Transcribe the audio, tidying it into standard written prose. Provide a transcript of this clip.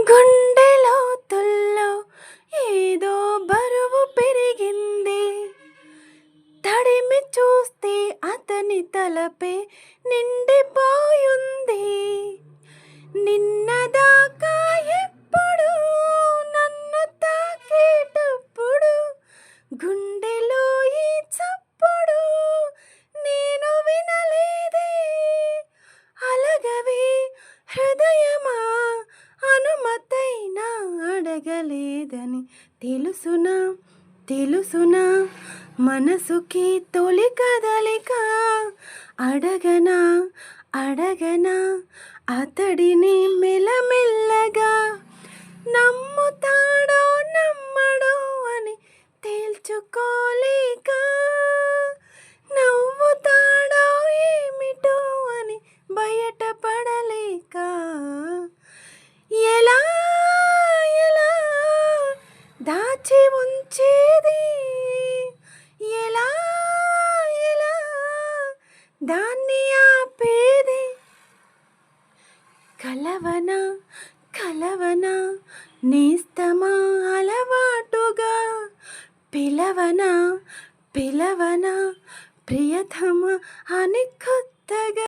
గుండె లోతుల్లో ఏదో బరువు పెరిగింది. తడిమి చూస్తే అతని తలపే నిండిపోయుంది. నిన్నదాకా ఎప్పుడు నన్ను తాకేటప్పుడు గుండెలో ఈ చప్పుడు నేను వినలేదే. అలగవే హృదయమా, అనుమతైనా అడగలేదని తెలుసునా తెలుసునా. మనసుకి తొలి కదలిక అడగనా అడగనా అతడిని మెల్లమెల్లగా. నమ్ముతాడో నమ్మడో అని తేల్చుకోలేక, నవ్వుతాడో ఏమిటో అని బయటపడలేక, ఎలా ఎలా దాచి ఉంచేది, ఎలా ఎలా దాన్ని ఆపేది. కలవనా కలవనా నేస్తమా అలవాటుగా, పిలవనా పిలవనా ప్రియతమా అని కొత్తగా.